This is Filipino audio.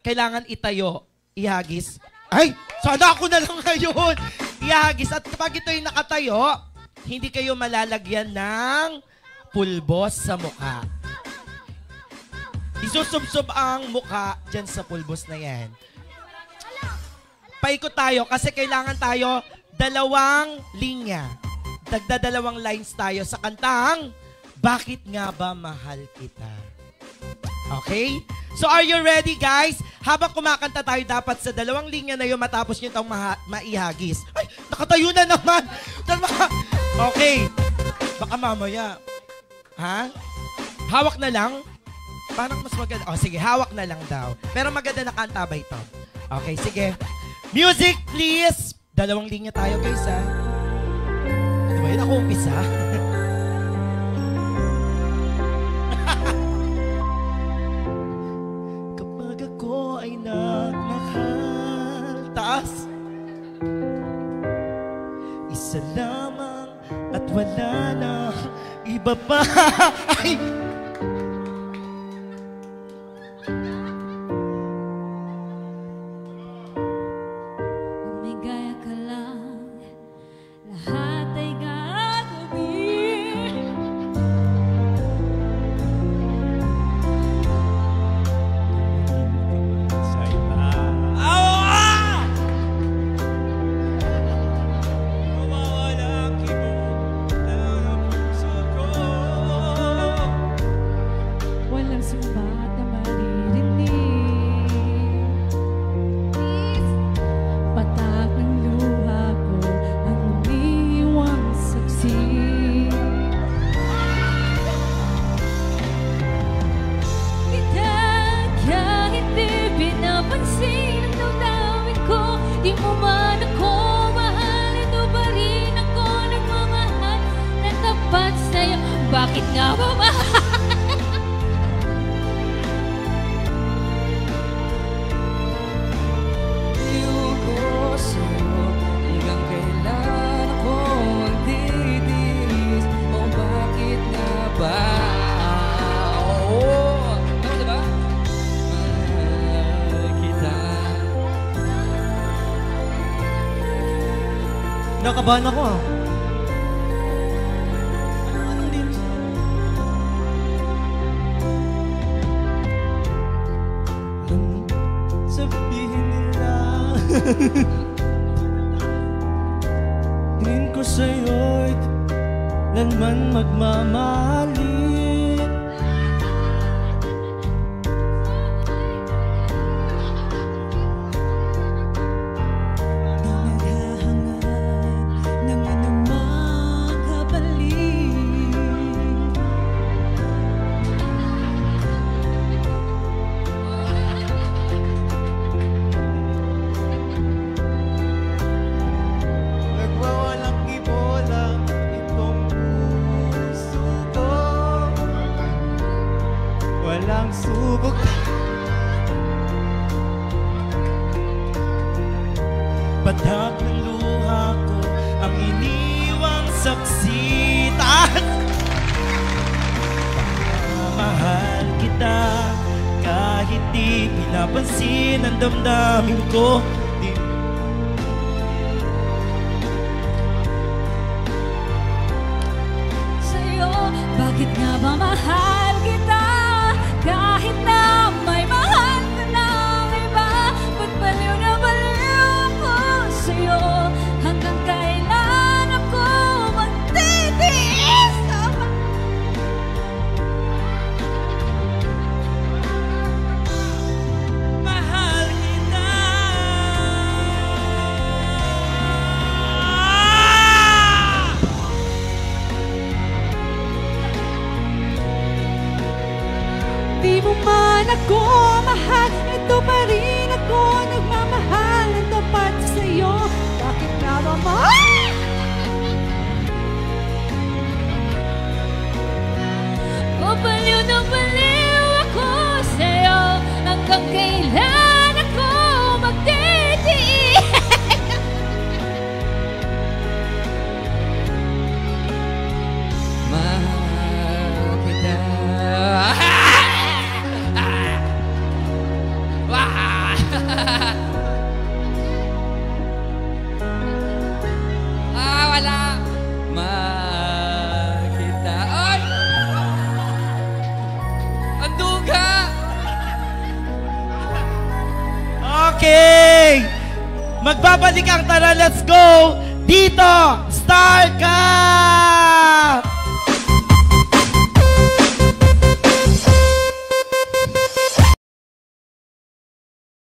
kailangan itayo, ihagis. Ay, sana ako na lang ngayon. Ihagis. At kapag ito'y nakatayo, hindi kayo malalagyan ng pulbos sa mukha. Isusubsob ang mukha dyan sa pulbos na yan. Paikot tayo kasi kailangan tayo 2 linya. Dagdadalawang lines tayo sa kantang Bakit Nga Ba Mahal Kita? Okay? So are you ready, guys? Habang kumakanta tayo, dapat sa 2 linya na yun matapos nyo itong maihagis. Ay, nakatayo na naman! Okay. Baka mamaya. Ha? Hawak na lang? Parang mas maganda. O, sige, hawak na lang daw. Pero maganda nakantabay ito. Okay, sige. Music, please! 2 linya tayo, guys, ha? Di ba yun ako umpisa? Kapag ako ay nagmahal, taas, isa lamang at wala na iba pa. Ay! Bakit nga ba mahal? Iyon ko sa'yo, hanggang kailan ako magtitiis? O bakit nga ba? Oo! Tama diba? Mahal kita. Nakabahan ako, ah. Sabihin nila tingin ko sa'yo'y lanman magmamahalin. Di naghahangad ng anumang kapalit. Walang subok. Patak ng luha ko ang iniwang saksi. Taas! Mahal kita kahit di pinapansin ang damdamin ko. Sa'yo, bakit nga ba mahal kita? Kahit na may mahal ka ng iba, ba't baliw na baliw ako sa'yo? Hanggang kailan ako magtitiis? Mahal kita. Di mo man ako mahal, ito pa rin ako nagmamahal ng tapat sa'yo. Bakit nga ba mahal? O baliw na baliw ako sa'yo, hanggang kailan ako magtitiis? Mahal kita. Okay! Magbabalik ang Tara, let's go! Dito, Starcast!